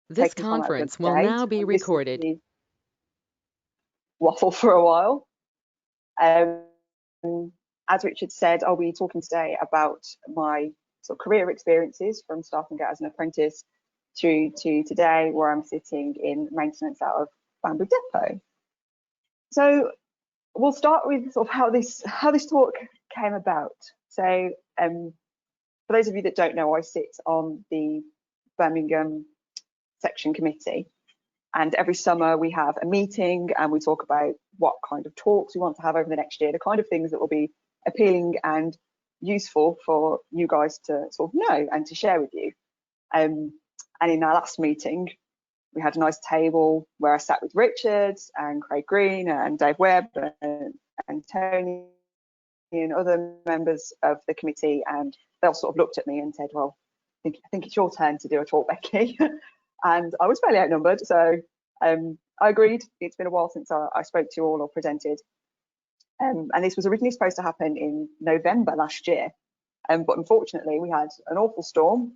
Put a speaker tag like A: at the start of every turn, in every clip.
A: This
B: taking time out of your
A: conference will
B: day
A: now
B: to
A: be
B: listen to
A: recorded.
B: me waffle for a while. As Richard said, I'll be talking today about my sort of career experiences from starting out as an apprentice through to today, where I'm sitting in maintenance out of Bamboo Depot. So we'll start with sort of how this talk came about. So for those of you that don't know, I sit on the Birmingham section committee, and every summer we have a meeting and we talk about what kind of talks we want to have over the next year, the kind of things that will be appealing and useful for you guys to sort of know and to share with you. And in our last meeting, we had a nice table where I sat with Richard and Craig Green and Dave Webb and Tony and other members of the committee, and they all sort of looked at me and said, well, I think it's your turn to do a talk, Becky. And I was fairly outnumbered, so I agreed. It's been a while since I spoke to you all or presented. And this was originally supposed to happen in November last year, but unfortunately we had an awful storm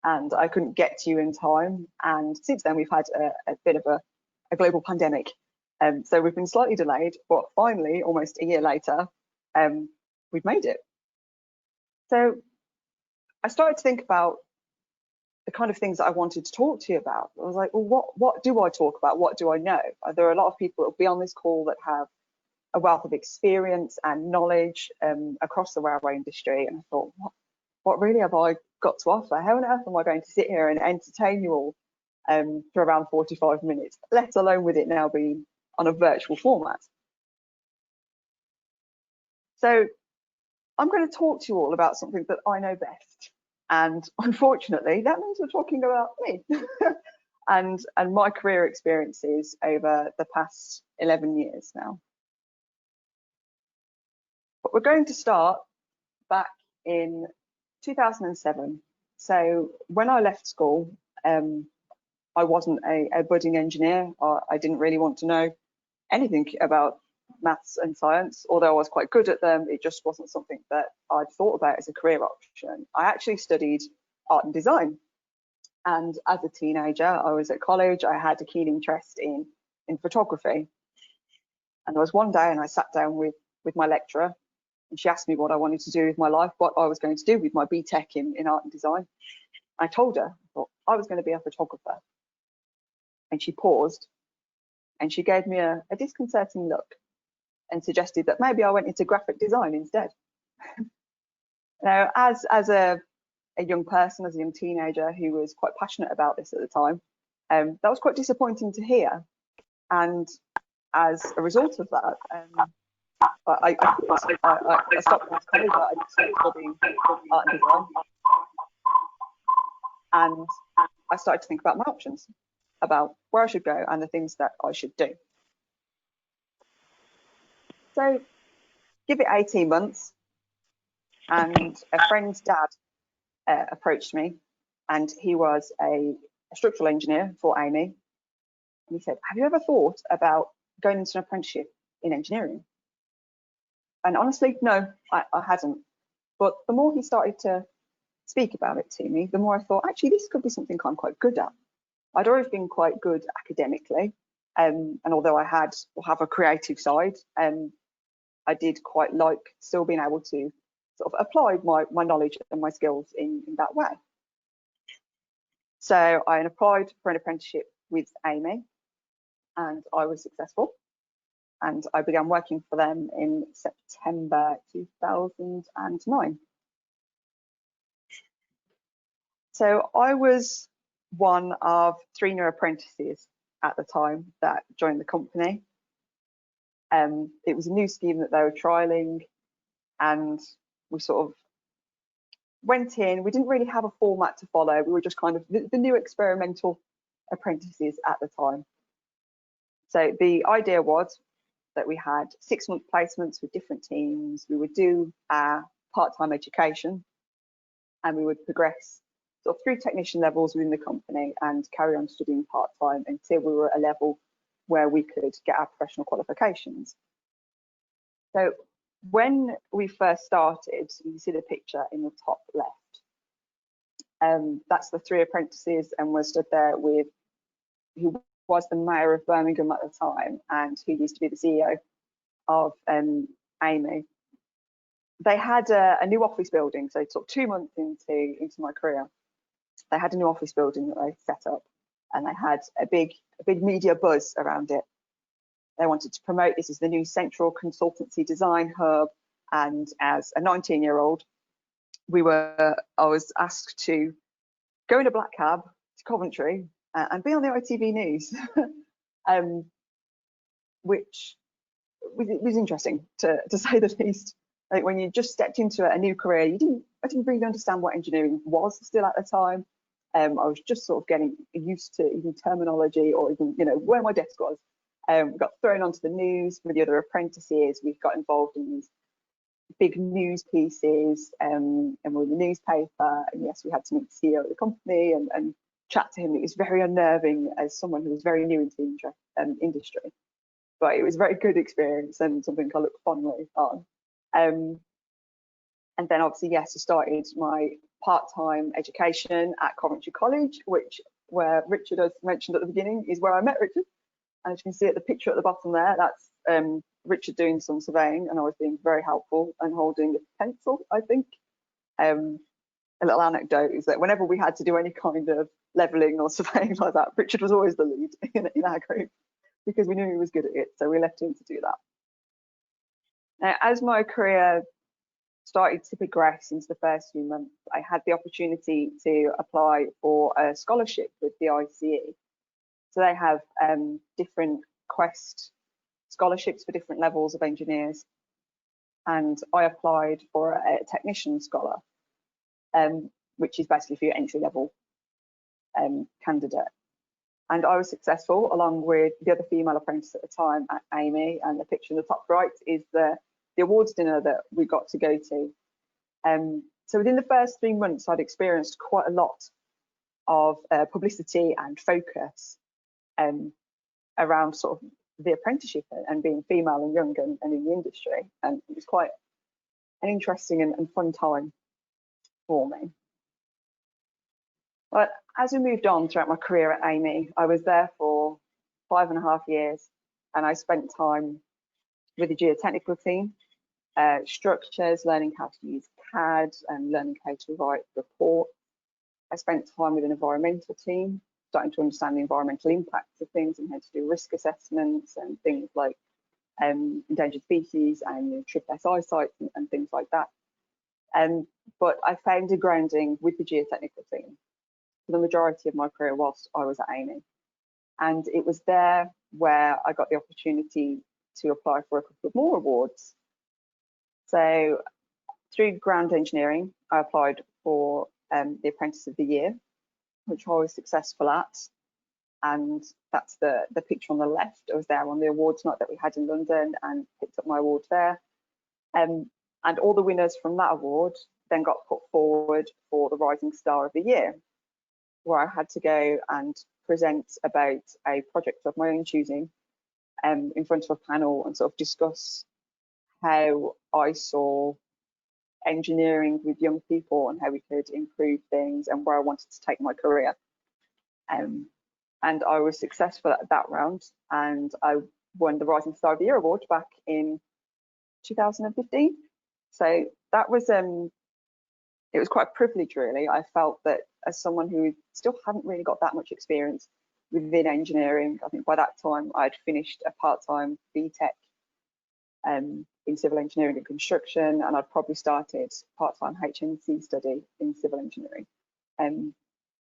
B: and I couldn't get to you in time. And since then we've had a bit of a global pandemic. So we've been slightly delayed, but finally, almost a year later, we've made it. So I started to think about the kind of things that I wanted to talk to you about. I was like, well, what do I talk about? What do I know? There are a lot of people that will be on this call that have a wealth of experience and knowledge across the railway industry. And I thought, what really have I got to offer? How on earth am I going to sit here and entertain you all for around 45 minutes, let alone with it now being on a virtual format? So I'm going to talk to you all about something that I know best. And unfortunately, that means we're talking about me and my career experiences over the past 11 years now. But we're going to start back in 2007. So when I left school, I wasn't a budding engineer. I didn't really want to know anything about maths and science, although I was quite good at them. It just wasn't something that I'd thought about as a career option. I actually studied art and design. And as a teenager, I was at college, I had a keen interest in photography. And there was one day and I sat down with my lecturer and she asked me what I wanted to do with my life, what I was going to do with my BTEC in art and design. I told her, I thought I was going to be a photographer. And she paused and she gave me a disconcerting look and suggested that maybe I went into graphic design instead. Now, as a young person, as a young teenager who was quite passionate about this at the time, that was quite disappointing to hear. And as a result of that, I stopped my college. I started studying art and design, and I started to think about my options, about where I should go and the things that I should do. So give it 18 months, and a friend's dad approached me, and he was a structural engineer for Amy. And he said, have you ever thought about going into an apprenticeship in engineering? And honestly, no, I hadn't. But the more he started to speak about it to me, the more I thought, actually, this could be something I'm quite good at. I'd always been quite good academically. And although I have a creative side, I did quite like still being able to sort of apply my knowledge and my skills in that way. So I applied for an apprenticeship with Amy and I was successful. And I began working for them in September 2009. So I was one of 3 new apprentices at the time that joined the company. It was a new scheme that they were trialing, and we sort of went in. We didn't really have a format to follow. We were just kind of the new experimental apprentices at the time. So the idea was that we had 6-month placements with different teams. We would do our part-time education and we would progress sort of through technician levels within the company and carry on studying part-time until we were at a level where we could get our professional qualifications. So when we first started, you can see the picture in the top left. That's the 3 apprentices, and we're stood there with who was the mayor of Birmingham at the time and who used to be the CEO of Amy. They had a new office building, so sort of 2 months into my career, they had a new office building that they set up, and they had a big media buzz around it. They wanted to promote this as the new central consultancy design hub, and as a 19-year-old, I was asked to go in a black cab to Coventry and be on the ITV news, which was interesting to say the least. Like, when you just stepped into a new career, I didn't really understand what engineering was still at the time. I was just sort of getting used to even terminology, or even, you know, where my desk was. Got thrown onto the news with the other apprentices. We got involved in these big news pieces, and we're in the newspaper. And yes, we had to meet the CEO of the company and chat to him. It was very unnerving as someone who was very new into the industry, but it was a very good experience and something I look fondly on. And then obviously, yes, I started my part-time education at Coventry College, where Richard, as mentioned at the beginning, is where I met Richard. And as you can see at the picture at the bottom there, that's Richard doing some surveying, and I was being very helpful and holding a pencil, I think. A little anecdote is that whenever we had to do any kind of levelling or surveying like that, Richard was always the lead in our group, because we knew he was good at it, so we left him to do that. Now, as my career started to progress into the first few months, I had the opportunity to apply for a scholarship with the ICE. So they have different Quest scholarships for different levels of engineers, and I applied for a technician scholar, which is basically for your entry level candidate. And I was successful, along with the other female apprentice at the time at Amy, and the picture in the top right is the awards dinner that we got to go to. So within the first 3 months, I'd experienced quite a lot of publicity and focus around sort of the apprenticeship and being female and young and in the industry. And it was quite an interesting and fun time for me. But as we moved on throughout my career at Amy, I was there for 5.5 years, and I spent time with the geotechnical team, structures, learning how to use CAD and learning how to write reports. I spent time with an environmental team, starting to understand the environmental impacts of things and how to do risk assessments and things like endangered species and triple SI sites and things like that. But I found a grounding with the geotechnical team for the majority of my career whilst I was at Amy. And it was there where I got the opportunity to apply for a couple of more awards. So through ground engineering, I applied for the Apprentice of the Year, which I was successful at. And that's the picture on the left. I was there on the awards night that we had in London and picked up my award there. And all the winners from that award then got put forward for the Rising Star of the Year, where I had to go and present about a project of my own choosing in front of a panel and sort of discuss how I saw engineering with young people and how we could improve things and where I wanted to take my career. And I was successful at that round, and I won the Rising Star of the Year award back in 2015. So that was it was quite a privilege, really. I felt that as someone who still hadn't really got that much experience within engineering, I think by that time I'd finished a part-time BTEC in civil engineering and construction, and I'd probably started part-time HNC study in civil engineering.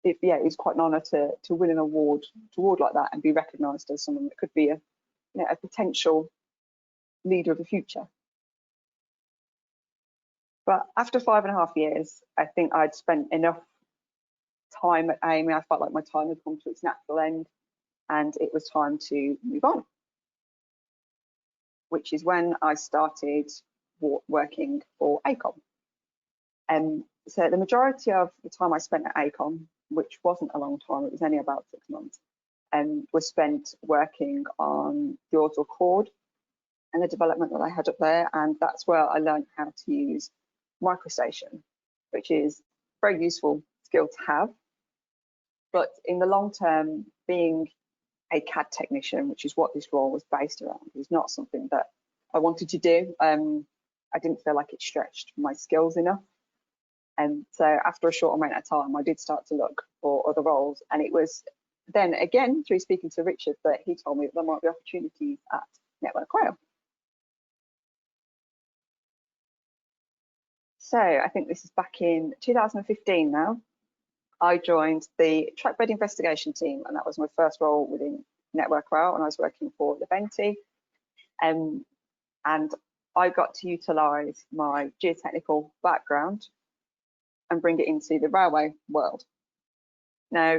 B: It was quite an honour to win an award like that and be recognised as someone that could be a potential leader of the future. But after 5.5 years, I think I'd spent enough time at Amy. I felt like my time had come to its natural end, and it was time to move on, which is when I started working for AECOM. So the majority of the time I spent at AECOM, which wasn't a long time, it was only about 6 months, was spent working on the Orbital Cord and the development that I had up there. And that's where I learned how to use MicroStation, which is very useful skill to have. But in the long term, being a CAD technician, which is what this role was based around, is not something that I wanted to do. I didn't feel like it stretched my skills enough. And so after a short amount of time, I did start to look for other roles. And it was then again through speaking to Richard that he told me that there might be opportunities at Network Rail. So I think this is back in 2015 now. I joined the trackbed investigation team, and that was my first role within Network Rail, and I was working for Leventi. And I got to utilise my geotechnical background and bring it into the railway world. Now,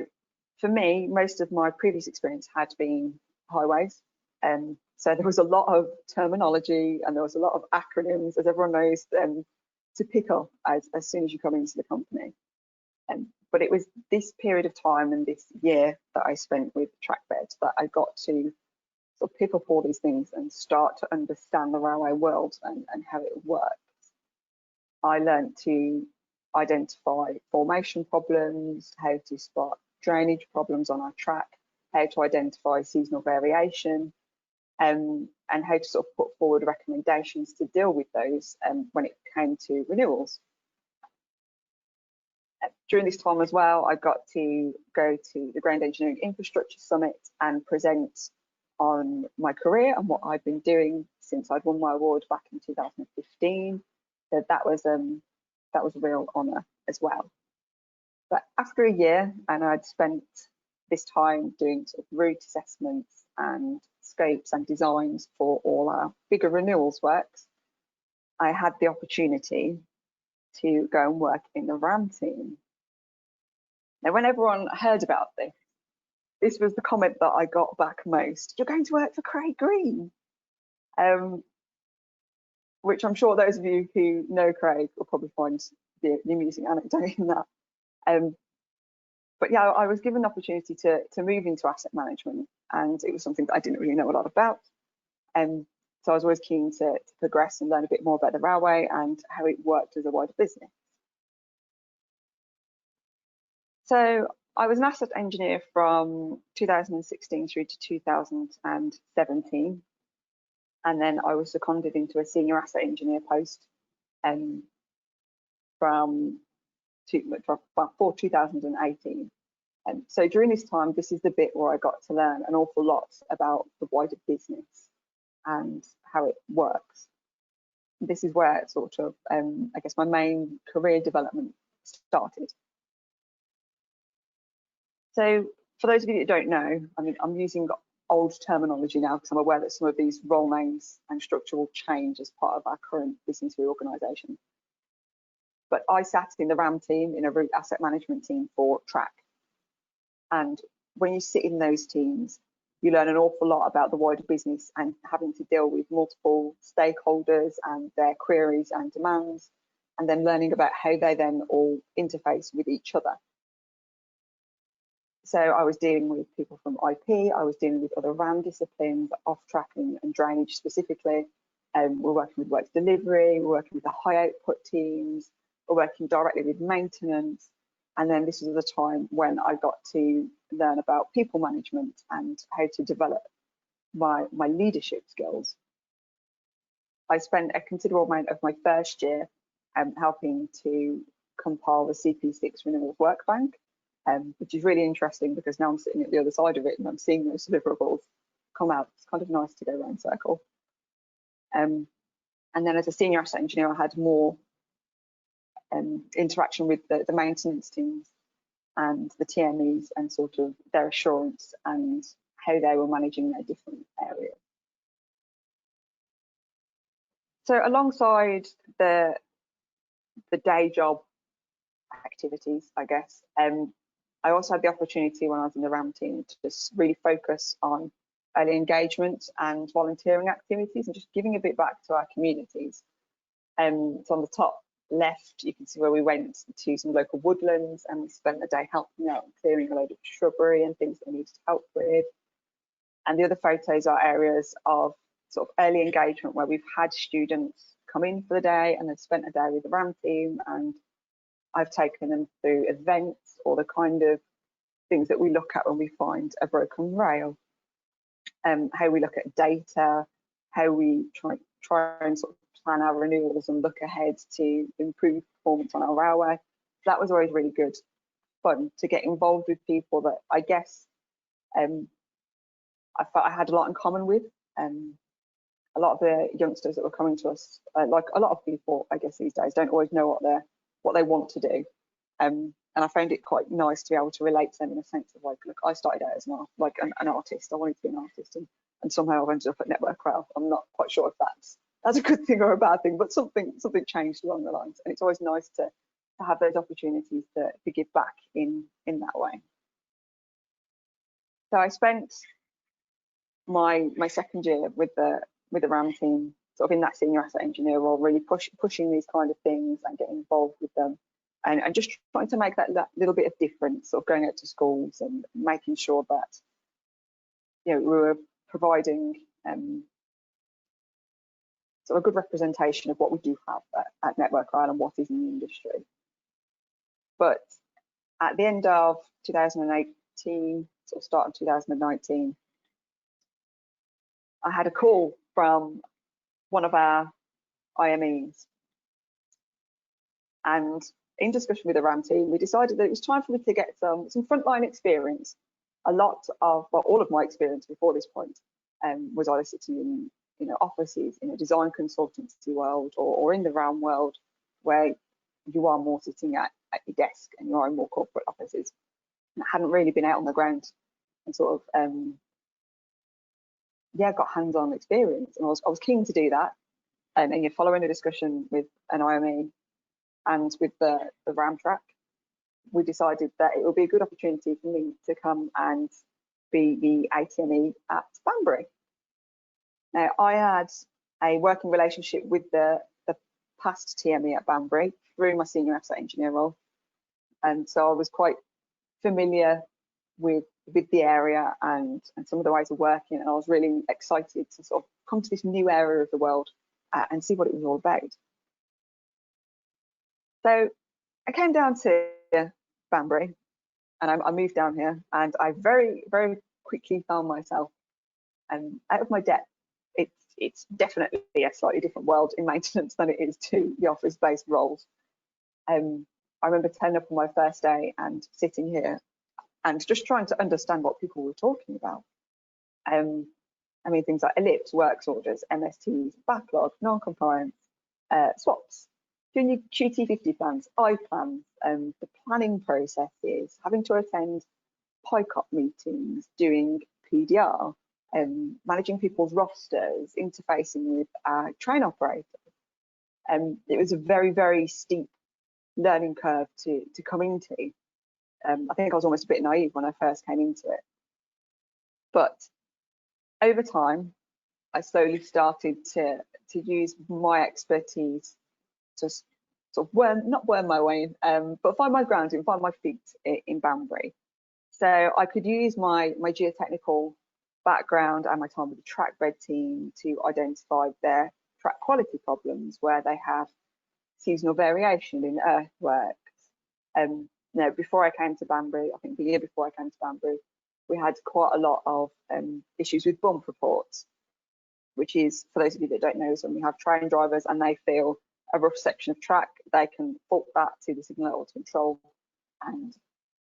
B: for me, most of my previous experience had been highways. So there was a lot of terminology and there was a lot of acronyms, as everyone knows, to pick up as soon as you come into the company. But it was this period of time and this year that I spent with trackbed that I got to sort of pick up all these things and start to understand the railway world and how it works. I learned to identify formation problems, how to spot drainage problems on our track, how to identify seasonal variation, and how to sort of put forward recommendations to deal with those when it came to renewals. During this time as well, I got to go to the Ground Engineering Infrastructure Summit and present on my career and what I've been doing since I'd won my award back in 2015. So that was a real honour as well. But after a year, and I'd spent this time doing sort of route assessments and scopes and designs for all our bigger renewals works, I had the opportunity to go and work in the RAM team. Now, when everyone heard about this was the comment that I got back most: "You're going to work for Craig Green," which I'm sure those of you who know Craig will probably find the amusing anecdote in that. But yeah, I was given the opportunity to move into asset management, and it was something that I didn't really know a lot about. So I was always keen to progress and learn a bit more about the railway and how it worked as a wider business. So I was an asset engineer from 2016 through to 2017. And then I was seconded into a senior asset engineer post for 2018. So during this time, this is the bit where I got to learn an awful lot about the wider business and how it works. This is where sort of, I guess, my main career development started. So for those of you that don't know, I mean, I'm using old terminology now because I'm aware that some of these role names and structure will change as part of our current business reorganisation. But I sat in the RAM team, in a route asset management team for track. And when you sit in those teams, you learn an awful lot about the wider business and having to deal with multiple stakeholders and their queries and demands, and then learning about how they then all interface with each other. So I was dealing with people from IP, I was dealing with other RAM disciplines, off-track and drainage specifically. We're working with works delivery, we're working with the high output teams, we're working directly with maintenance. And then this was the time when I got to learn about people management and how to develop my leadership skills. I spent a considerable amount of my first year helping to compile the CP6 Renewals Work Bank, which is really interesting because now I'm sitting at the other side of it and I'm seeing those deliverables come out. It's kind of nice to go round circle. And then as a senior asset engineer, I had more interaction with the maintenance teams and the TMEs and sort of their assurance and how they were managing their different areas. So alongside the day job activities, I guess, I also had the opportunity when I was in the RAM team to just really focus on early engagement and volunteering activities and just giving a bit back to our communities. So on the top left, you can see where we went to some local woodlands and we spent the day helping out and clearing a load of shrubbery and things that we needed help with. And the other photos are areas of sort of early engagement where we've had students come in for the day and then spent a day with the RAM team, and I've taken them through events or the kind of things that we look at when we find a broken rail, how we look at data, how we try and sort of plan our renewals and look ahead to improve performance on our railway. That was always really good fun to get involved with people that I guess I felt I had a lot in common with. A lot of the youngsters that were coming to us, like a lot of people, I guess these days, don't always know what they want to do. And I found it quite nice to be able to relate to them in a sense of like, look, I started out as an artist. I wanted to be an artist, and somehow I've ended up at Network Rail. I'm not quite sure if that's a good thing or a bad thing, but something changed along the lines, and it's always nice to have those opportunities to give back in that way. So I spent my second year with the RAM team, sort of in that senior asset engineer role, really pushing these kind of things and getting involved with them, and just trying to make that little bit of difference, sort of going out to schools and making sure that, you know, we were providing sort of a good representation of what we do have at Network Rail and what is in the industry. But at the end of 2018, sort of start of 2019, I had a call from one of our IMEs, and in discussion with the RAM team, we decided that it was time for me to get some frontline experience. A lot of, well, all of my experience before this point was either sitting in offices in a design consultancy world or in the RAM world, where you are more sitting at your desk and you are in more corporate offices. And I hadn't really been out on the ground and sort of got hands-on experience, and I was keen to do that. And you're following a discussion with an IME and with the RAM track, we decided that it would be a good opportunity for me to come and be the ATME at Banbury. Now, I had a working relationship with the past TME at Banbury through my senior asset engineer role, and so I was quite familiar with the area and some of the ways of working, and I was really excited to sort of come to this new area of the world and see what it was all about. So I came down to Banbury, and I moved down here, and I very, very quickly found myself out of my depth. It's definitely a slightly different world in maintenance than it is to the office-based roles. I remember turning up on my first day and sitting here and just trying to understand what people were talking about. I mean, things like ellipse, works orders, MSTs, backlog, non-compliance, swaps, doing your QT50 plans, I plans, the planning processes, having to attend PICOP meetings, doing PDR, managing people's rosters, interfacing with train operators. It was a very, very steep learning curve to come into. I think I was almost a bit naive when I first came into it. But over time, I slowly started to use my expertise to sort of not worm my way in, but find my ground and find my feet in Banbury. So I could use my geotechnical background and my time with the trackbed team to identify their track quality problems where they have seasonal variation in earthworks. Now, before I came to Banbury, I think the year before I came to Banbury, we had quite a lot of issues with bump reports, which is, for those of you that don't know, is when we have train drivers and they feel a rough section of track, they can fault that to the signal auto control, and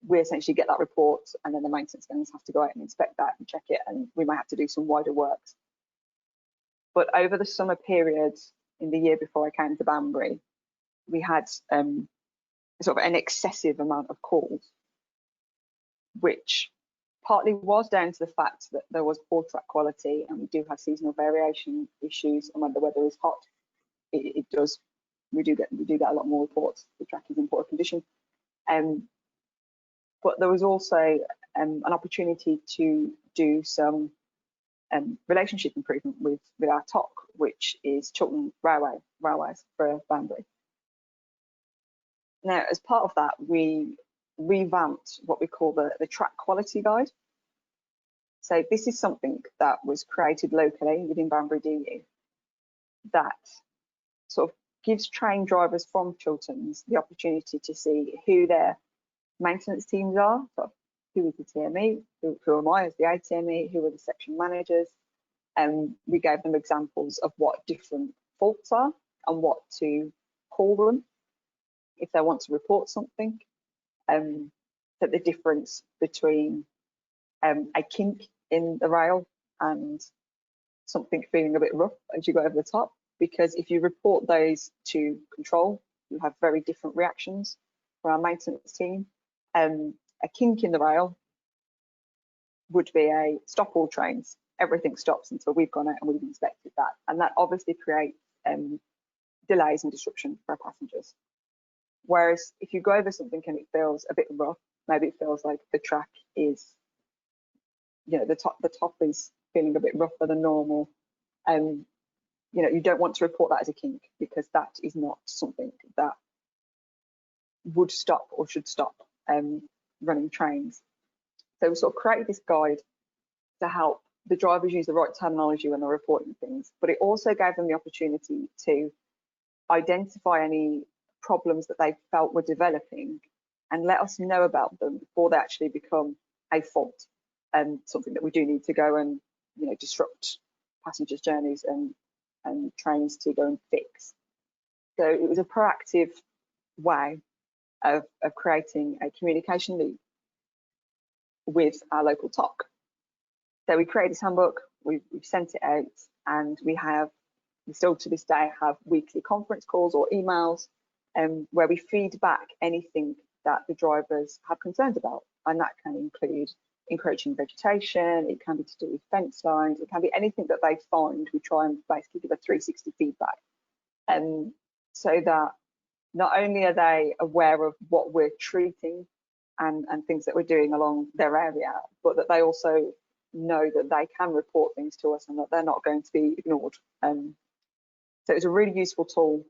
B: we essentially get that report, and then the maintenance guys have to go out and inspect that and check it, and we might have to do some wider works. But over the summer period in the year before I came to Banbury, we had sort of an excessive amount of calls, which partly was down to the fact that there was poor track quality, and we do have seasonal variation issues, and when the weather is hot, we do get a lot more reports. The track is in poor condition. But there was also an opportunity to do some relationship improvement with our TOC, which is Chiltern Railways for Banbury. Now, as part of that, we revamped what we call the track quality guide. So this is something that was created locally within Banbury DU that sort of gives train drivers from Chilterns the opportunity to see who their maintenance teams are. So who is the TME, who am I as the ATME, who are the section managers, and we gave them examples of what different faults are and what to call them if they want to report something. That the difference between a kink in the rail and something feeling a bit rough as you go over the top, because if you report those to control, you have very different reactions from our maintenance team. A kink in the rail would be a stop all trains. Everything stops until we've gone out and we've inspected that. And that obviously creates delays and disruption for our passengers. Whereas if you go over something and it feels a bit rough, maybe it feels like the track is, you know, the top is feeling a bit rougher than normal. You know, you don't want to report that as a kink, because that is not something that would stop or should stop running trains. So we sort of created this guide to help the drivers use the right terminology when they're reporting things, but it also gave them the opportunity to identify any problems that they felt were developing and let us know about them before they actually become a fault, and something that we do need to go and, you know, disrupt passengers' journeys and trains to go and fix. So it was a proactive way of creating a communication loop with our local TOC. So we created this handbook, we've sent it out, and we still to this day have weekly conference calls or emails where we feed back anything that the drivers have concerns about. And that can include encroaching vegetation, it can be to do with fence lines, it can be anything that they find. We try and basically give a 360 feedback. So that not only are they aware of what we're treating and things that we're doing along their area, but that they also know that they can report things to us and that they're not going to be ignored. So it's a really useful tool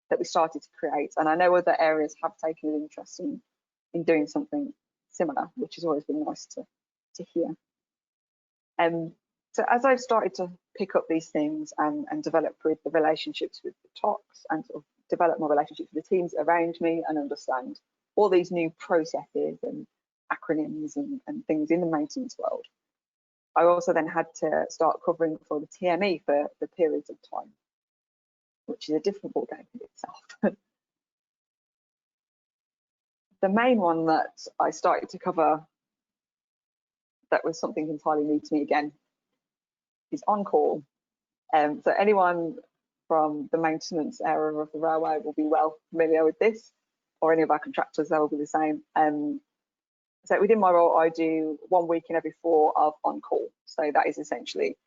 B: that we started to create, and I know other areas have taken an interest in doing something similar, which has always been nice to hear. So as I've started to pick up these things and develop with the relationships with the TOCs and sort of develop my relationships with the teams around me and understand all these new processes and acronyms and things in the maintenance world, I also then had to start covering for the TME for periods of time, which is a different ballgame in itself. The main one that I started to cover that was something entirely new to me again is on-call. So anyone from the maintenance area of the railway will be well familiar with this, or any of our contractors, they will be the same. So within my role, I do 1 week in every 4 of on-call. So that is essentially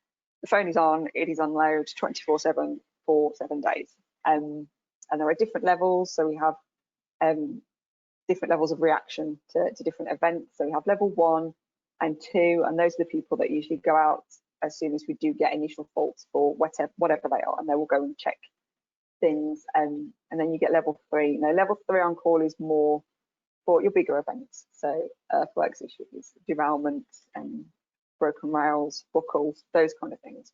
B: the phone is on, it is on load 24/7 for 7 days. And there are different levels. So we have different levels of reaction to different events. So we have level 1 and 2, and those are the people that usually go out as soon as we do get initial faults for whatever they are, and they will go and check things. And then you get level 3. Now, level 3 on call is more for your bigger events. So earthworks issues, derailments, and broken rails, buckles, those kind of things.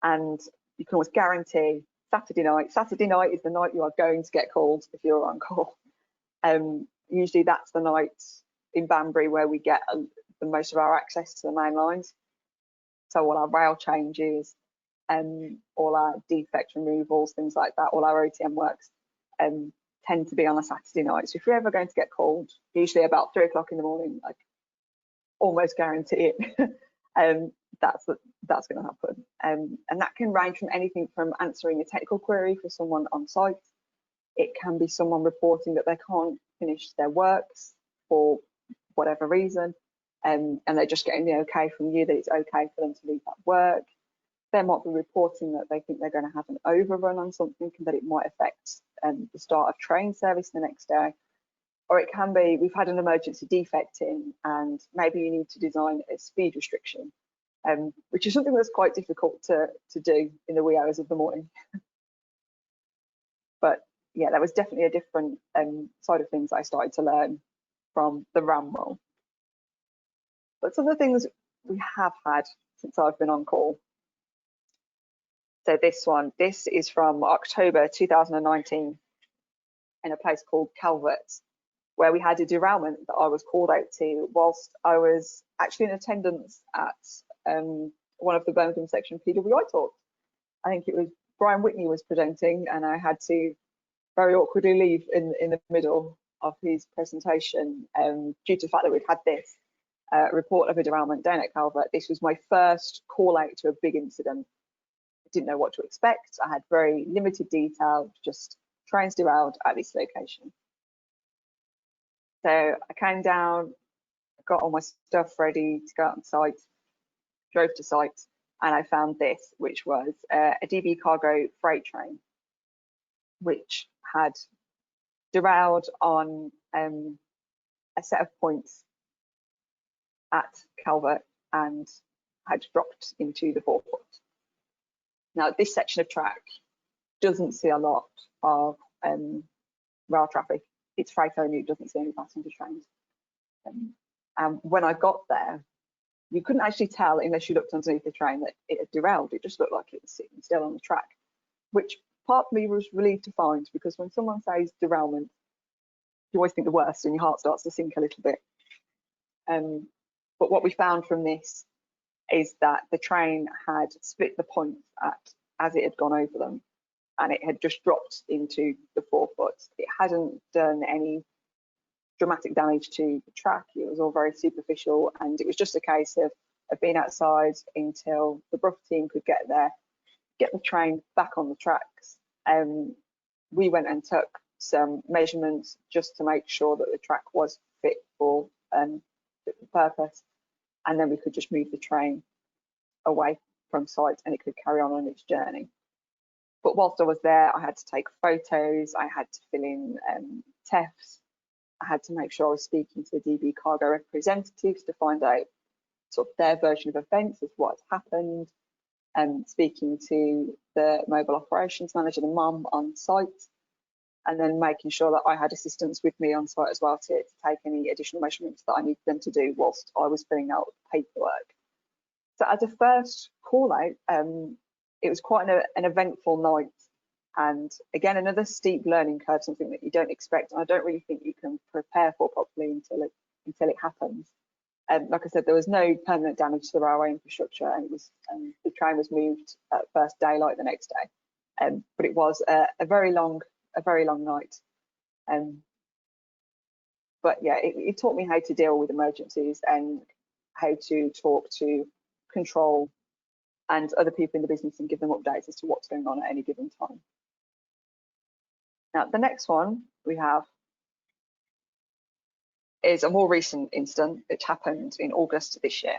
B: And you can always guarantee Saturday night. Saturday night is the night you are going to get called if you're on call. Usually that's the night in Banbury where we get the most of our access to the main lines. So all our rail changes, all our defect removals, things like that, all our OTM works tend to be on a Saturday night. So if you're ever going to get called, usually about 3 o'clock in the morning, like almost guarantee it, that's going to happen. And that can range from anything from answering a technical query for someone on site. It can be someone reporting that they can't finish their works for whatever reason, and they're just getting the okay from you that it's okay for them to leave that work. They might be reporting that they think they're going to have an overrun on something and that it might affect the start of train service the next day. Or it can be, we've had an emergency defect in and maybe you need to design a speed restriction, which is something that's quite difficult to do in the wee hours of the morning. But yeah, that was definitely a different side of things I started to learn from the RAM role. But some of the things we have had since I've been on call. So this is from October 2019 in a place called Calvert, where we had a derailment that I was called out to whilst I was actually in attendance at one of the Birmingham section PWI talks. I think it was Brian Whitney was presenting, and I had to very awkwardly leave in the middle of his presentation due to the fact that we'd had this report of a derailment down at Calvert. This was my first call out to a big incident. I didn't know what to expect. I had very limited detail, just trains derailed at this location. So I came down, got all my stuff ready to go out on site, drove to site, and I found this, which was a DB cargo freight train, which had derailed on a set of points at Calvert and had dropped into the forefoot. Now, this section of track doesn't see a lot of rail traffic. It's freight only, it doesn't see any passenger trains. And when I got there, you couldn't actually tell unless you looked underneath the train that it had derailed. It just looked like it was sitting still on the track, which part of me was relieved to find, because when someone says derailment, you always think the worst and your heart starts to sink a little bit. But what we found from this is that the train had split the points as it had gone over them, and it had just dropped into the forefoot. It hadn't done any dramatic damage to the track. It was all very superficial, and it was just a case of being outside until the Brough team could get there, get the train back on the tracks. We went and took some measurements just to make sure that the track was fit for purpose, and then we could just move the train away from site and it could carry on its journey. But whilst I was there, I had to take photos, I had to fill in TEFs, I had to make sure I was speaking to the DB cargo representatives to find out sort of their version of events, as what had happened, and speaking to the mobile operations manager, the mum on site, and then making sure that I had assistants with me on site as well to take any additional measurements that I needed them to do whilst I was filling out paperwork. So as a first call out, it was quite an eventful night, and again another steep learning curve, something that you don't expect, and I don't really think you can prepare for properly until it happens. Like I said, there was no permanent damage to the railway infrastructure, and it was the train was moved at first daylight the next day. But it was a very long night. But yeah, it taught me how to deal with emergencies and how to talk to control and other people in the business and give them updates as to what's going on at any given time. Now, the next one we have is a more recent incident which happened in August this year.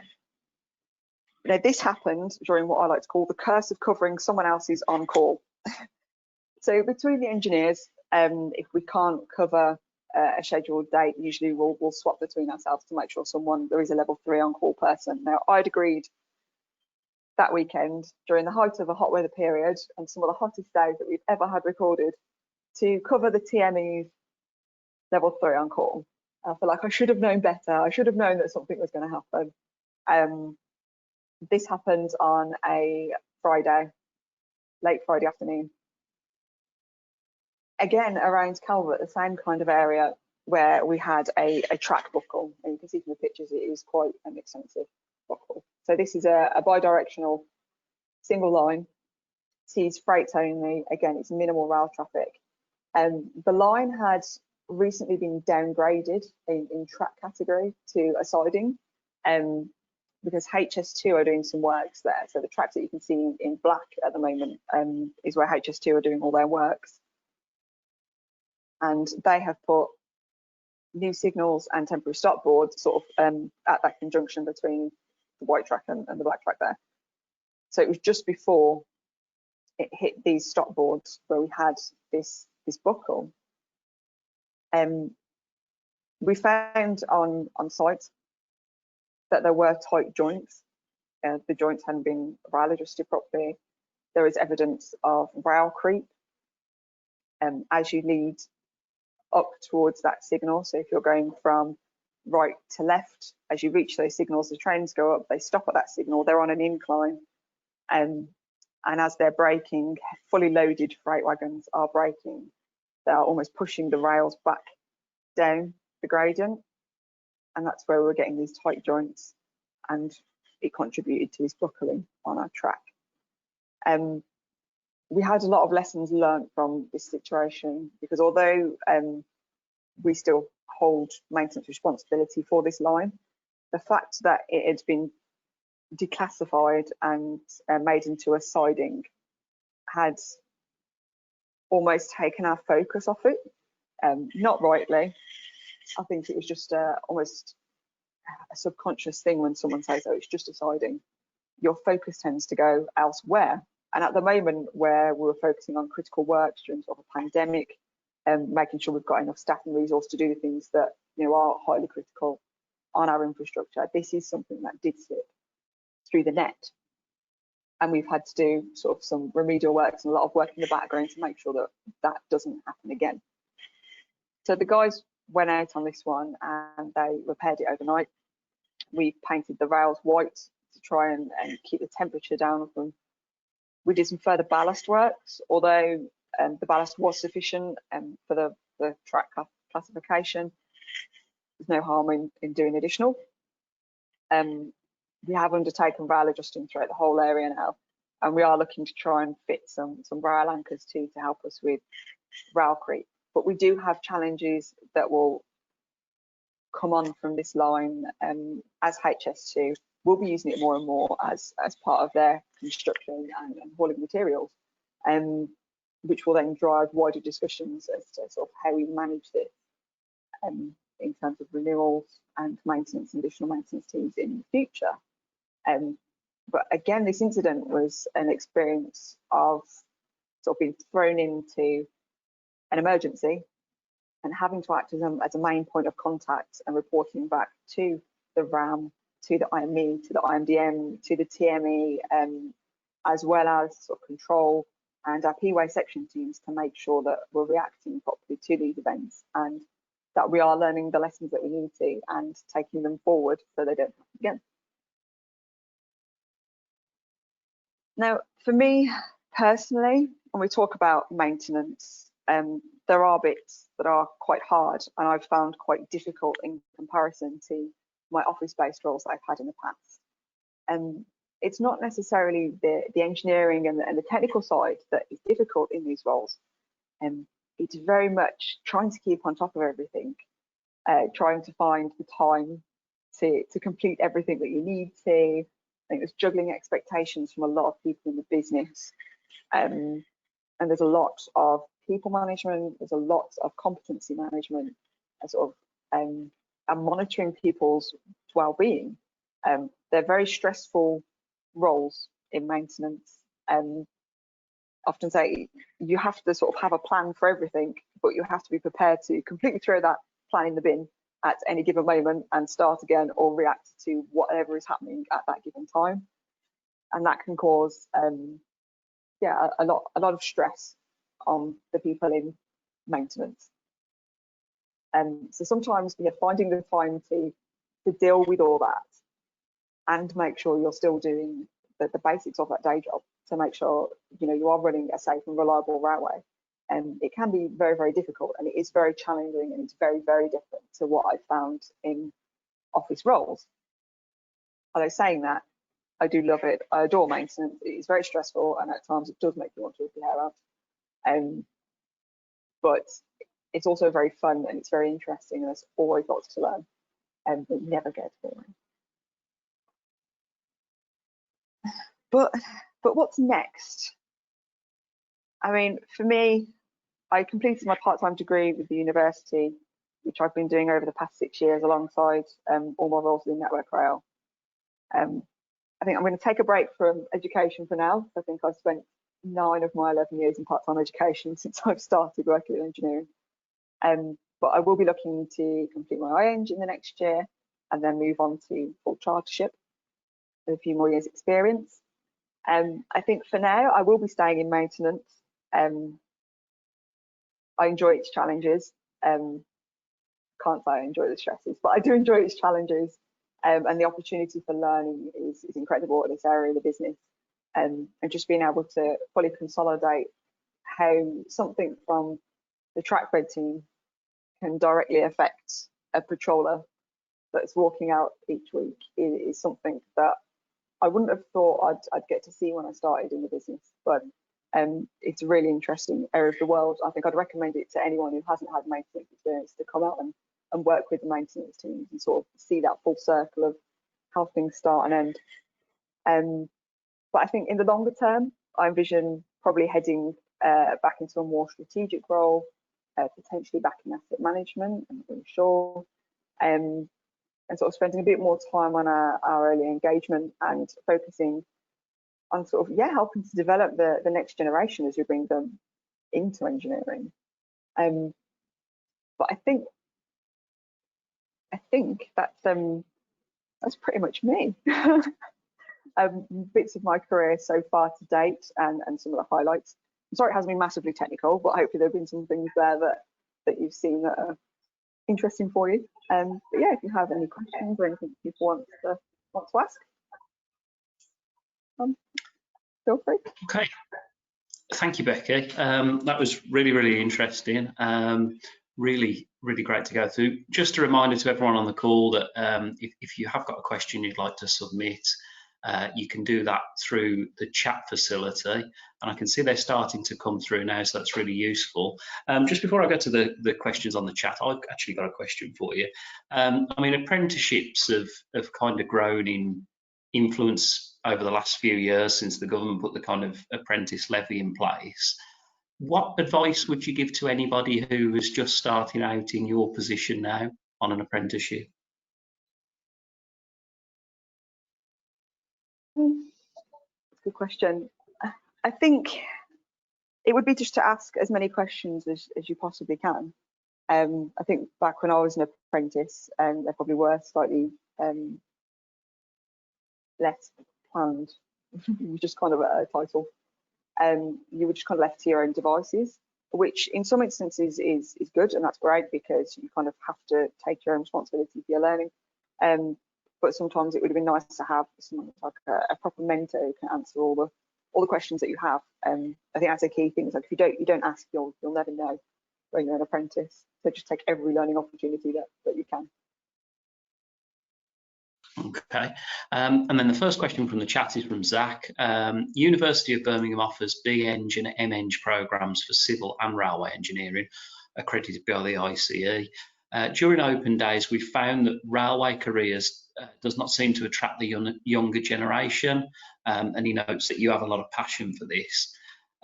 B: Now, this happened during what I like to call the curse of covering someone else's on call. So between the engineers, if we can't cover a scheduled date, usually we'll swap between ourselves to make sure there is a level 3 on call person. Now, I'd agreed that weekend during the height of a hot weather period and some of the hottest days that we've ever had recorded to cover the TME's level 3 on call. I feel like I should have known better. I should have known that something was going to happen. This happened on a Friday, late Friday afternoon. Again, around Calvert, the same kind of area where we had a track buckle. And you can see from the pictures, it is quite an extensive buckle. So this is a bi-directional single line, sees freight only. Again, it's minimal rail traffic. The line had recently been downgraded in track category to a siding because HS2 are doing some works there. So the tracks that you can see in black at the moment is where HS2 are doing all their works. And they have put new signals and temporary stop boards sort of at that conjunction between the white track and the black track there. So it was just before it hit these stop boards where we had this buckle. We found on site that there were tight joints. The joints hadn't been rail adjusted properly. There is evidence of rail creep as you lead up towards that signal. So if you're going from right to left, as you reach those signals, the trains go up, they stop at that signal, they're on an incline. And as they're braking, fully loaded freight wagons are braking, they are almost pushing the rails back down the gradient. And that's where we're getting these tight joints, and it contributed to this buckling on our track. We had a lot of lessons learned from this situation, because although we still hold maintenance responsibility for this line, the fact that it had been declassified and made into a siding had almost taken our focus off it. Not rightly. I think it was just almost a subconscious thing when someone says, oh, it's just a siding. Your focus tends to go elsewhere. And at the moment, where we were focusing on critical works during sort of a pandemic, and making sure we've got enough staff and resource to do the things that are highly critical on our infrastructure, this is something that did slip through the net. And we've had to do sort of some remedial works and a lot of work in the background to make sure that that doesn't happen again. So the guys went out on this one and they repaired it overnight. We painted the rails white to try and keep the temperature down of them. We did some further ballast works, although the ballast was sufficient for the track classification. There's no harm in doing additional. We have undertaken rail adjusting throughout the whole area now, and we are looking to try and fit some rail anchors too to help us with rail creep. But we do have challenges that will come on from this line as HS2 will be using it more and more as part of their construction and hauling materials, which will then drive wider discussions as to sort of how we manage this in terms of renewals and maintenance and additional maintenance teams in the future. But again, this incident was an experience of sort of being thrown into an emergency and having to act as a main point of contact and reporting back to the RAM, to the IME, to the IMDM, to the TME, as well as sort of control and our PWA section teams to make sure that we're reacting properly to these events and that we are learning the lessons that we need to and taking them forward so they don't happen again. Now, for me personally, when we talk about maintenance, there are bits that are quite hard and I've found quite difficult in comparison to my office-based roles that I've had in the past. It's not necessarily the engineering and the technical side that is difficult in these roles. It's very much trying to keep on top of everything, trying to find the time to complete everything that you need to. I think there's juggling expectations from a lot of people in the business. And there's a lot of people management, there's a lot of competency management, and sort of and monitoring people's well-being. They're very stressful roles in maintenance. Often say you have to sort of have a plan for everything, but you have to be prepared to completely throw that plan in the bin at any given moment and start again or react to whatever is happening at that given time. And that can cause a lot of stress on the people in maintenance. So sometimes finding the time to deal with all that and make sure you're still doing the basics of that day job to make sure you are running a safe and reliable railway. It can be very, very difficult, and it is very challenging, and it's very, very different to what I found in office roles. Although saying that, I do love it. I adore maintenance. It is very stressful, and at times it does make you want to rip your hair out. But it's also very fun and it's very interesting, and there's always lots to learn, and it never gets boring. But what's next? I mean, for me, I completed my part-time degree with the university, which I've been doing over the past 6 years alongside all my roles in Network Rail. I think I'm going to take a break from education for now. I think I've spent 9 of my 11 years in part-time education since I've started working in engineering. But I will be looking to complete my IEng in the next year and then move on to full chartership with a few more years experience. I think for now I will be staying in maintenance. I enjoy its challenges. Can't say I enjoy the stresses, but I do enjoy its challenges. And the opportunity for learning is incredible in this area of the business. and just being able to fully consolidate how something from the trackbed team can directly affect a patroller that's walking out each week is something that I wouldn't have thought I'd get to see when I started in the business, but it's a really interesting area of the world. I think I'd recommend it to anyone who hasn't had maintenance experience to come out and work with the maintenance teams and sort of see that full circle of how things start and end. But I think in the longer term, I envision probably heading back into a more strategic role, potentially back in asset management, I'm not really sure, and sort of spending a bit more time on our early engagement and focusing on sort of, helping to develop the next generation as we bring them into engineering. But I think that's pretty much me. Bits of my career so far to date and some of the highlights. I'm sorry it hasn't been massively technical, but hopefully there have been some things there that you've seen that are interesting for you. But yeah, if you have any questions or anything people want to ask, feel free.
A: Okay. Thank you, Becky. That was really, really interesting. Really, really great to go through. Just a reminder to everyone on the call that if you have got a question you'd like to submit, you can do that through the chat facility, and I can see they're starting to come through now, so that's really useful. Just before I go to the questions on the chat, I've actually got a question for you. I mean, apprenticeships have kind of grown in influence over the last few years since the government put the kind of apprentice levy in place. What advice would you give to anybody who is just starting out in your position now on an apprenticeship?
B: That's a good question. I think it would be just to ask as many questions as you possibly can. I think back when I was an apprentice, there probably were slightly less planned. It was just kind of a title. You were just kind of left to your own devices, which in some instances is good, and that's great because you kind of have to take your own responsibility for your learning. But sometimes it would have been nice to have someone like a proper mentor who can answer all the questions that you have. I think that's a key thing. It's like if you don't ask, you'll never know when you're an apprentice. So just take every learning opportunity that you can.
A: Okay, and then the first question from the chat is from Zach. University of Birmingham offers BEng and MEng programs for civil and railway engineering, accredited by the ICE. During open days, we found that railway careers does not seem to attract the younger generation, and he notes that you have a lot of passion for this.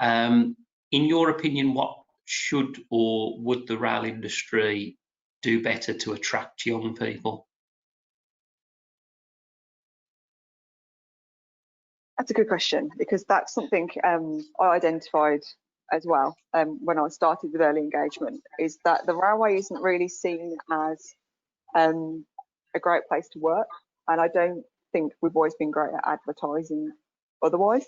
A: In your opinion, what should or would the rail industry do better to attract young people?
B: That's a good question, because that's something I identified as well when I started with early engagement, is that the railway isn't really seen as a great place to work, and I don't think we've always been great at advertising otherwise.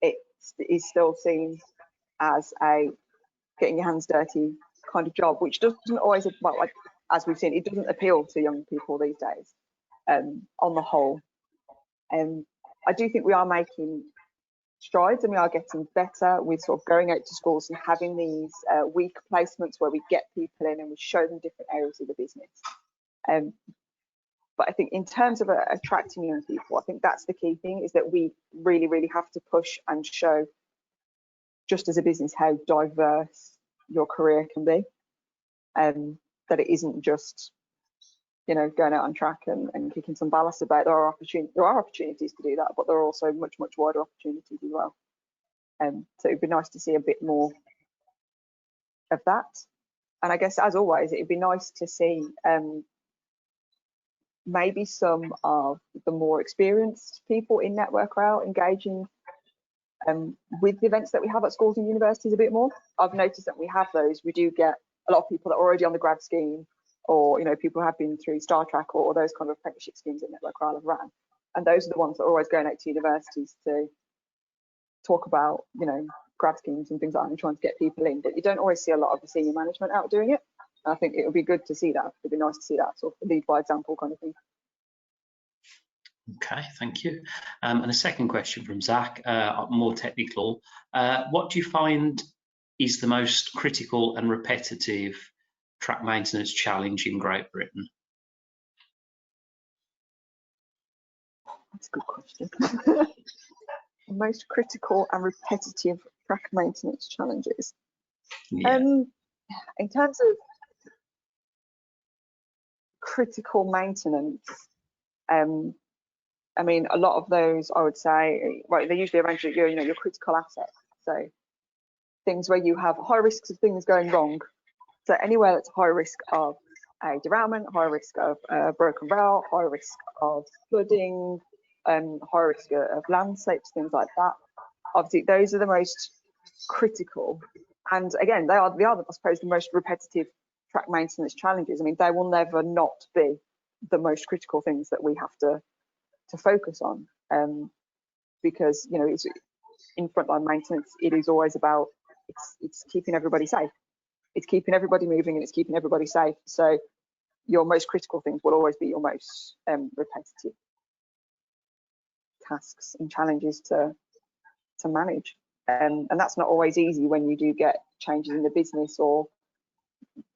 B: It is still seen as a getting your hands dirty kind of job, which doesn't always, well, like as we've seen, it doesn't appeal to young people these days on the whole. I do think we are making strides and we are getting better with sort of going out to schools and having these week placements where we get people in and we show them different areas of the business. But I think in terms of attracting young people, I think that's the key thing, is that we really, really have to push and show, just as a business, how diverse your career can be. That it isn't just, going out on track and kicking some ballast about. There are opportunities to do that, but there are also much wider opportunities as well. So it'd be nice to see a bit more of that. And I guess, as always, it'd be nice to see maybe some of the more experienced people in Network Rail engaging with the events that we have at schools and universities a bit more. I've noticed that we have those. We do get a lot of people that are already on the grad scheme, or people who have been through Star Track or those kind of apprenticeship schemes that Network Rail have ran, and those are the ones that are always going out to universities to talk about grad schemes and things like that and trying to get people in. But you don't always see a lot of the senior management out doing it. And I think it would be good to see that. It'd be nice to see that sort of lead by example kind of thing.
A: Okay, thank you. And a second question from Zach, more technical. What do you find is the most critical and repetitive track maintenance challenge in Great Britain?
B: That's a good question. Most critical and repetitive track maintenance challenges.
A: Yeah.
B: In terms of critical maintenance, I mean, a lot of those, I would say, right, they're usually around your critical assets. So things where you have high risks of things going wrong. So anywhere that's high risk of a derailment, high risk of a broken rail, high risk of flooding, high risk of landslips, things like that. Obviously, those are the most critical. And again, they are, I suppose, the most repetitive track maintenance challenges. I mean, they will never not be the most critical things that we have to focus on, because it's in frontline maintenance. It is always about it's keeping everybody safe. It's keeping everybody moving and it's keeping everybody safe. So your most critical things will always be your most repetitive tasks and challenges to manage. And that's not always easy when you do get changes in the business, or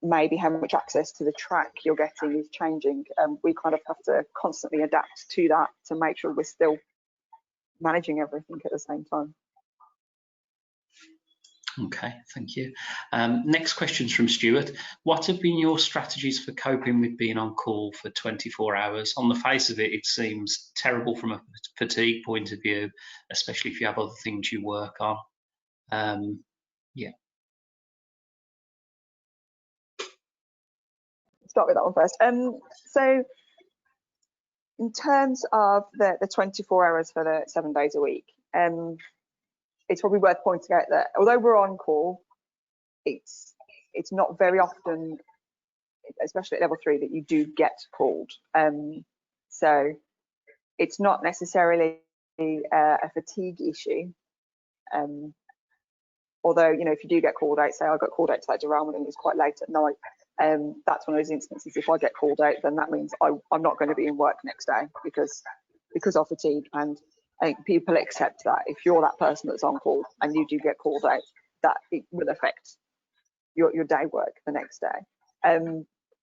B: maybe how much access to the track you're getting is changing. We kind of have to constantly adapt to that to make sure we're still managing everything at the same time.
A: Okay, thank you. Next question's from Stuart. What have been your strategies for coping with being on call for 24 hours? On the face of it, it seems terrible from a fatigue point of view, especially if you have other things you work on. Yeah.
B: Start with that one first. So in terms of the 24 hours for the 7 days a week, it's probably worth pointing out that although we're on call, it's not very often, especially at level 3, that you do get called. So it's not necessarily a fatigue issue. Although, if you do get called out, say I got called out to that derailment and it's quite late at night, that's one of those instances. If I get called out, then that means I'm not going to be in work next day because of fatigue. And I think people accept that if you're that person that's on call and you do get called out, that it will affect your day work the next day.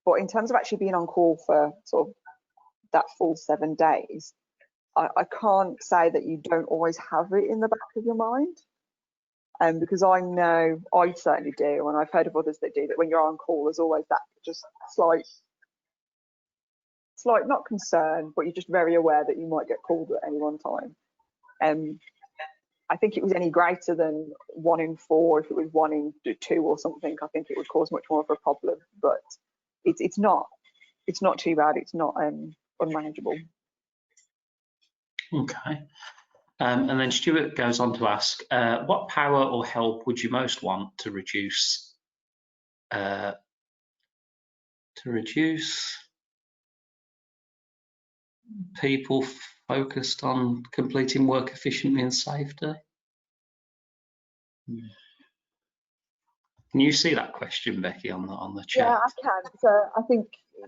B: But in terms of actually being on call for sort of that full 7 days, I can't say that you don't always have it in the back of your mind. Because I know I certainly do, and I've heard of others that do, that when you're on call, there's always that just slight, not concern, but you're just very aware that you might get called at any one time. I think it was any greater than 1 in 4. If it was 1 in 2 or something, I think it would cause much more of a problem. But it's not too bad. It's not unmanageable.
A: Okay. And then Stuart goes on to ask, what power or help would you most want to reduce people focused on completing work efficiently and safely? Can you see that question, Becky, on the chat?
B: Yeah, I can. So I think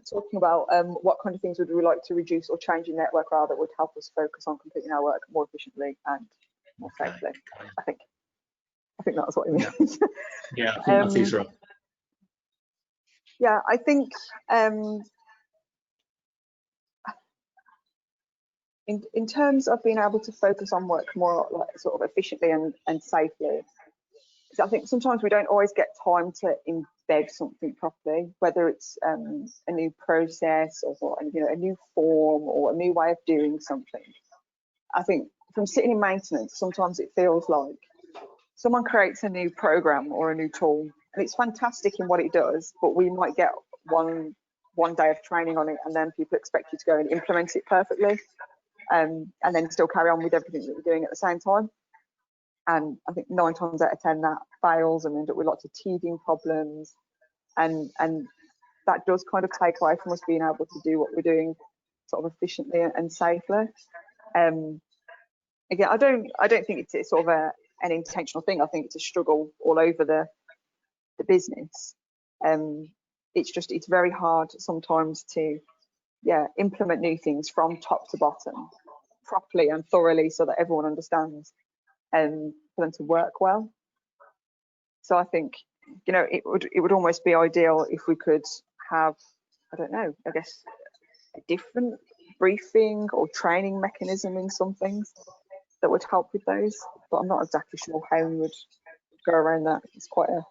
B: talking about what kind of things would we like to reduce or change in network rail that would help us focus on completing our work more efficiently and more safely. Okay. I think that's what it means.
A: Yeah, I think that is right.
B: Yeah, I think in terms of being able to focus on work more sort of efficiently and safely, I think sometimes we don't always get time to embed something properly, whether it's a new process or a new form or a new way of doing something. I think from sitting in maintenance, sometimes it feels like someone creates a new program or a new tool, and it's fantastic in what it does, but we might get one day of training on it, and then people expect you to go and implement it perfectly, and then still carry on with everything that you're doing at the same time. And I think 9 times out of 10 that fails and we end up with lots of teething problems, and that does kind of take away from us being able to do what we're doing sort of efficiently and safely. Again, I don't think it's sort of an intentional thing. I think it's a struggle all over the business. It's very hard sometimes to implement new things from top to bottom. properly and thoroughly so that everyone understands, and for them to work well. So I think, you know, it would almost be ideal if we could have, I don't know, I guess a different briefing or training mechanism in some things that would help with those, but I'm not exactly sure how we would go around that. It's quite a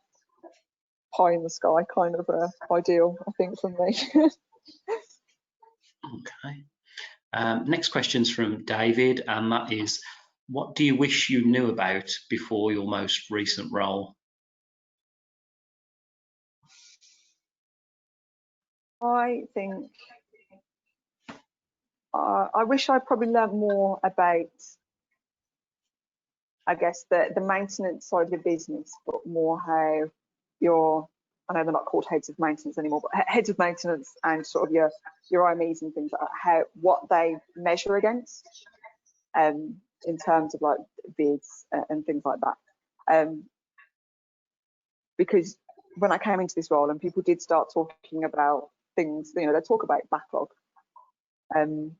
B: pie in the sky kind of ideal, I think, for me.
A: Okay. Next question's from David, and that is, what do you wish you knew about before your most recent role?
B: I think I wish I probably learnt more about, I guess, the maintenance side of the business, but more how your, I know they're not called heads of maintenance anymore, but heads of maintenance and sort of your IMEs and things like that, what they measure against, in terms of like bids and things like that. Because when I came into this role and people did start talking about things, you know, they talk about backlog. And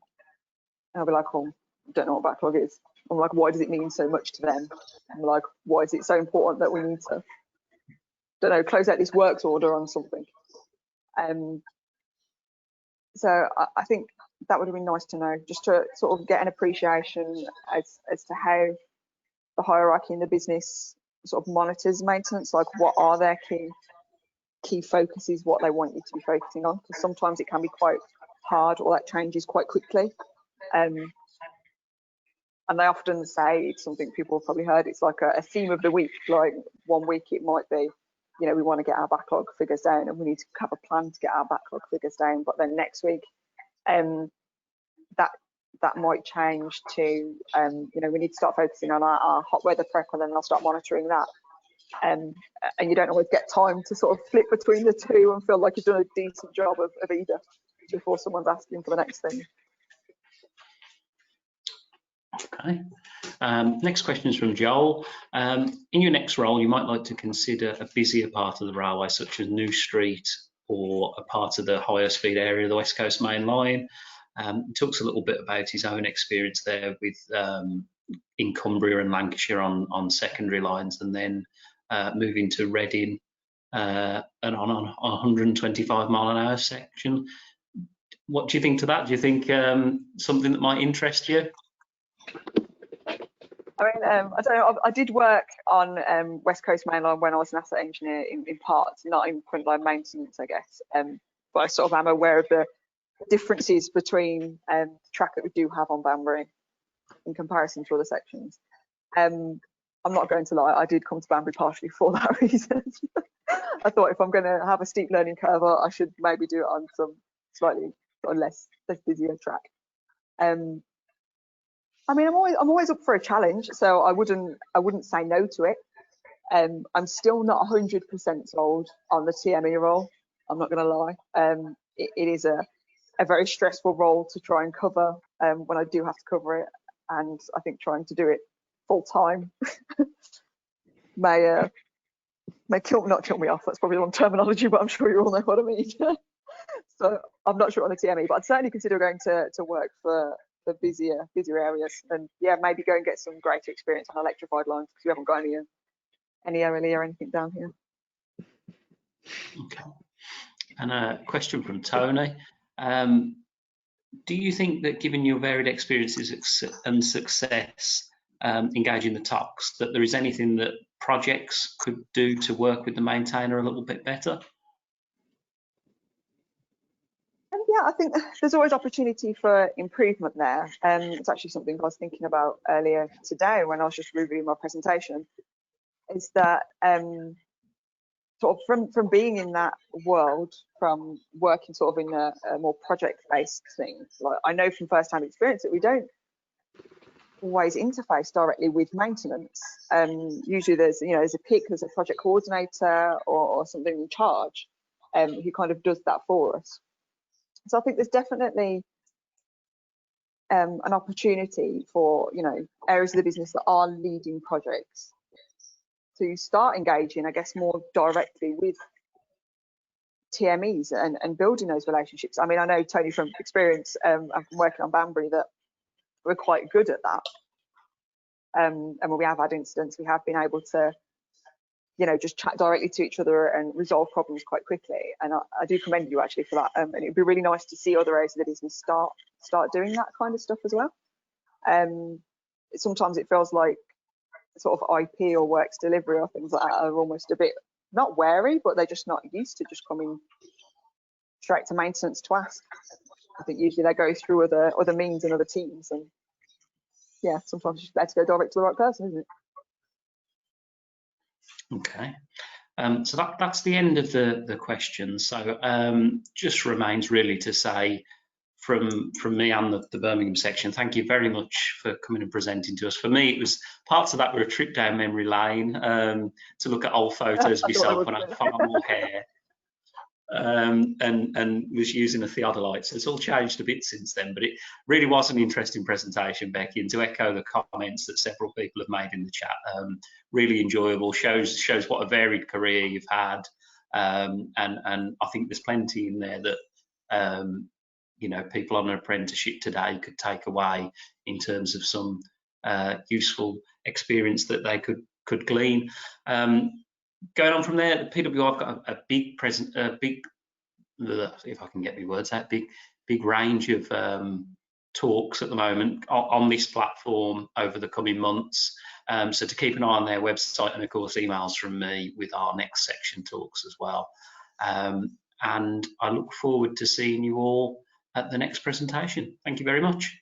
B: I'll be like, oh, I don't know what backlog is. I'm like, why does it mean so much to them? I'm like, why is it so important that we need to, don't know, close out this works order on something? So I think that would have been nice to know, just to sort of get an appreciation as to how the hierarchy in the business sort of monitors maintenance, like what are their key focuses, what they want you to be focusing on, because sometimes it can be quite hard, or that changes quite quickly. And they often say, it's something people have probably heard, it's like a theme of the week. Like one week it might be, you know, we want to get our backlog figures down and we need to have a plan to get our backlog figures down. But then next week, that might change to, you know, we need to start focusing on our hot weather prep, and then I'll start monitoring that. And you don't always get time to sort of flip between the two and feel like you've done a decent job of either before someone's asking for the next thing.
A: Okay. Next question is from Joel. In your next role, you might like to consider a busier part of the railway, such as New Street or a part of the higher speed area of the West Coast Main Line. He talks a little bit about his own experience there with in Cumbria and Lancashire on secondary lines, and then moving to Reading and on a 125 mile an hour section. What do you think to that? Do you think something that might interest you?
B: I mean, I don't know. I did work on West Coast Main Line when I was an asset engineer in parts, not in frontline maintenance, I guess. But I sort of am aware of the differences between the track that we do have on Banbury in comparison to other sections. I'm not going to lie, I did come to Banbury partially for that reason. I thought if I'm going to have a steep learning curve, I should maybe do it on some slightly less busier track. I mean, I'm always up for a challenge, so I wouldn't say no to it. I'm still not 100% sold on the TME role. I'm not going to lie. It is a very stressful role to try and cover when I do have to cover it, and I think trying to do it full time may not kill me off. That's probably the wrong terminology, but I'm sure you all know what I mean. So I'm not sure on the TME, but I'd certainly consider going to work for the busier areas, and yeah, maybe go and get some greater experience on electrified lines, because we haven't got any early or anything down here.
A: Okay. And a question from Tony. Do you think that, given your varied experiences and success engaging the TOCs, that there is anything that projects could do to work with the maintainer a little bit better?
B: Yeah, I think there's always opportunity for improvement there. It's actually something I was thinking about earlier today when I was just reviewing my presentation, is that sort of from being in that world, from working sort of in a more project-based thing, like I know from first-hand experience that we don't always interface directly with maintenance. Usually there's a PIC, there's a project coordinator or something in charge who kind of does that for us. So I think there's definitely an opportunity for areas of the business that are leading projects to start engaging, I guess, more directly with TMEs and building those relationships. I mean, I know, Tony, from experience, I'm working on Banbury, that we're quite good at that. And when we have had incidents, we have been able to, you know, just chat directly to each other and resolve problems quite quickly. And I do commend you actually for that. And it'd be really nice to see other areas of the business start doing that kind of stuff as well. Sometimes it feels like sort of IP or works delivery or things like that are almost a bit not wary, but they're just not used to just coming straight to maintenance to ask. I think usually they go through other means and other teams, and yeah, sometimes it's just better to go direct to the right person, isn't it?
A: Okay. So that's the end of the questions. So just remains really to say from me and the Birmingham section, thank you very much for coming and presenting to us. For me, it was parts of that were a trip down memory lane to look at old photos of myself when I had far more hair. And was using a theodolite, so it's all changed a bit since then, but it really was an interesting presentation, Becky, and to echo the comments that several people have made in the chat, really enjoyable, shows what a varied career you've had, and I think there's plenty in there that you know, people on an apprenticeship today could take away in terms of some useful experience that they could glean. Going on from there, the PW, I've got a big if I can get my words out, big range of talks at the moment on this platform over the coming months. So to keep an eye on their website, and of course emails from me with our next section talks as well. And I look forward to seeing you all at the next presentation. Thank you very much.